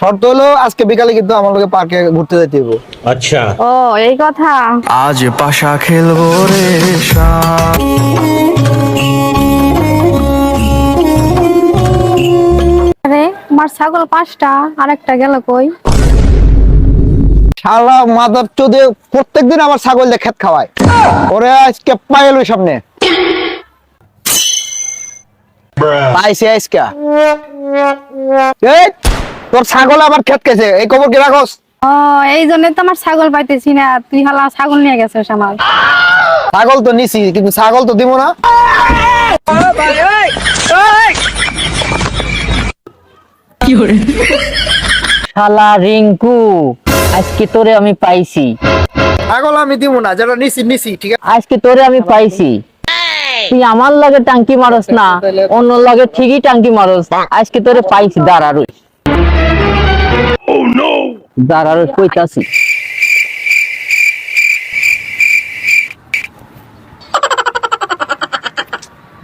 শর্ত হলো আজকে বিকালে কিন্তু আমার লগে পার্কে ঘুরতে যেতে হবে। अच्छा ও এই কথা। আজ পাশা খেলবো রে আরে আমার ছাগল 5টা, আরেকটা গেল কই? শালা মাদার চোদে প্রত্যেকদিন আমার ছাগল দিয়ে খেত খাওয়ায়। ওরে আজকে পাইল সামনে পাইছে আজকে। এই তোর ছাগল আবার খেত খাইছে, এই খবর কি রাখোস? ও এই জন্য তো আমার ছাগল পাইতেছি না, তুই হালা ছাগল নিয়ে গেছিস আমার। ছাগল তো নিছি কিন্তু ছাগল তো দিব না। শালা রিঙ্কু, আজকে তোরে আমি পাইছি। ছাগল আমি দিব না, যেটা নিছি নিছি, ঠিক আছে? আজকে তোরে আমি পাইছি। তুই আমার লগে টাঙ্কি মারস না, অন্য লগে ঠিকই টাঙ্কি মারস। আজকে তোরে পাইছি, দাঁড়ারুই দাঁড়ারুই কইতাছি।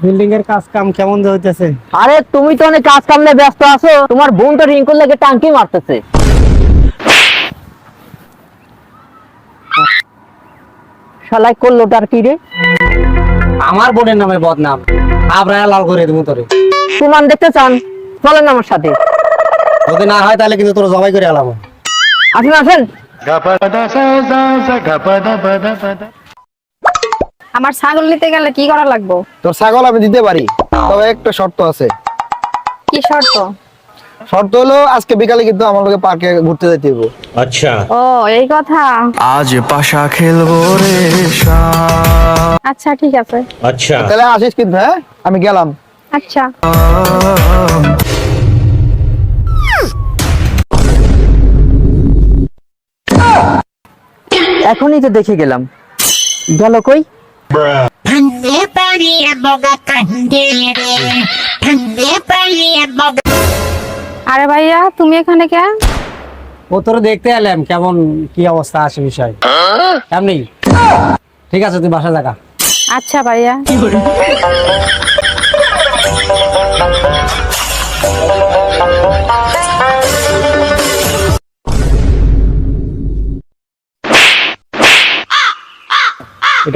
বিল্ডিং এর কাজ কাম কেমন হইতেছে? আরে তুমি তো অনেক কাজ কামে ব্যস্ত আছো, তোমার বোন তো রিঙ্কুর লগে টাঙ্কি মারতেছে। শালাই করলোটার কি রে? আমার বোনের নামে বদনাম, আবরায়া লাল করে দেবো তোরে। প্রমাণ দেখতে চান? চলেন আমার সাথে। যদি না হয় তাহলে কিন্তু তোর জবাই করে আলাম। আসেন আসেন। আমার ছাগল নিতে গেলে কি করা লাগবে? তোর ছাগল আমি দিতে পারি, তবে একটা শর্ত আছে। কি শর্ত? শর্ত হলো আজকে বিকালে কিন্তু আমার লগে পার্কে ঘুরতে যেতে হবে। अच्छा ও এই কথা। আজ পাশা খেলবো রে আচ্ছা ঠিক আছে। अच्छा তাহলে আসিস কিন্তু, হ্যাঁ আমি গেলাম। আচ্ছা এখনই তো দেখে গেলাম, গেল কই? আরে ভাইয়া তুমি এখানে কেন? ও তোরে দেখতে এলাম কেমন কি অবস্থা আছে বিষয় এমনি। ঠিক আছে তুই বাসা জায়গা। আচ্ছা ভাইয়া।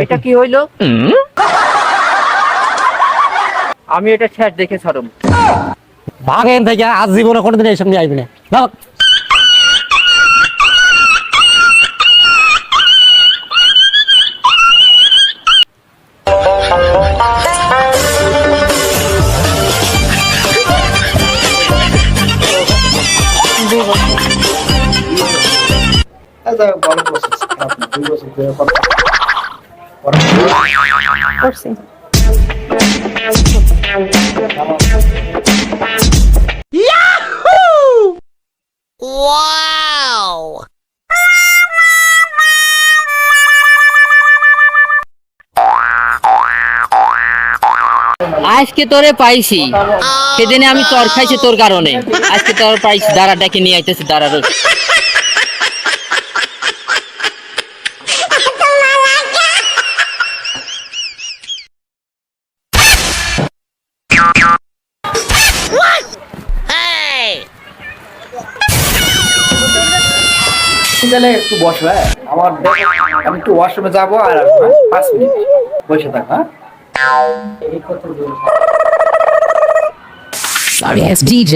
এটা কি হইলো? আমি এটা শেষ দেখে ছাড়ম। ভাগেন থেকে আজ জীবনে কোনোদিন এইসব নিয়ে আসবি না। ভাগ। করছি। আজকে তোরে পাইছি, সেদিনে আমি তোর খাইছি তোর কারণে। আজকে তোর পাইছি, দাঁড়া ডাকে নিয়ে আইতেছি, দাঁড়া রই। তাহলে একটু বসো, হ্যাঁ আমি একটু ওয়াশরুমে যাবো আর 5 মিনিট বসে থাক। হ্যাঁ Sorry ass DJ.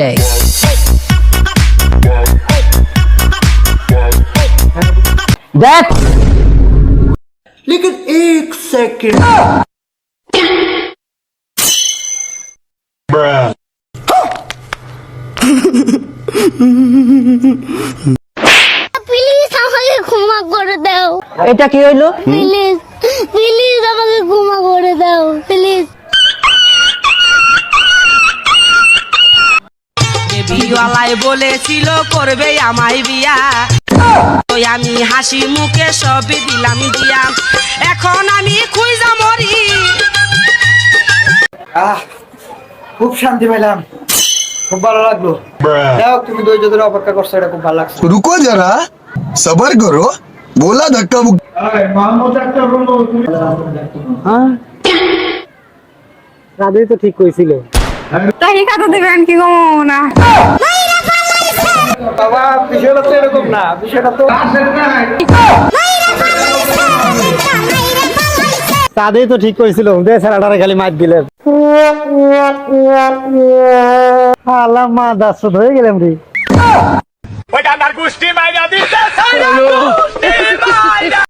দেখ लेकिन एक सेकंड প্লিজ আমাকে ক্ষমা করে দাও। এটা কি হইলো? প্লিজ প্লিজ আমাকে ক্ষমা করে দাও প্লিজ। বিয়ালাই বলেছিল করবে আমায় বিয়া, তো আমি হাসি মুখে সবই দিলাম দিয়া, এখন আমি খুঁজা মরি। খুব শান্তি পেলাম, খুব ভালো লাগলো। যাও তুমি ধৈর্য ধরে অপেক্ষা করছো, এটা খুব ভালো লাগছে। रुको जरा सबर करो बोला धक्का मुक्की হ্যাঁ রাধে তো ঠিক কইছিল। তাই কথা দিবেন কি গো না? বাবা বাবা বিষয়টা তো এরকম না, বিষয়টা তো তাদের তো ঠিক করেছিল ছেলেটারে খালি মার দিলেন। আল্লাহ মা দাস হয়ে গেলাম রে।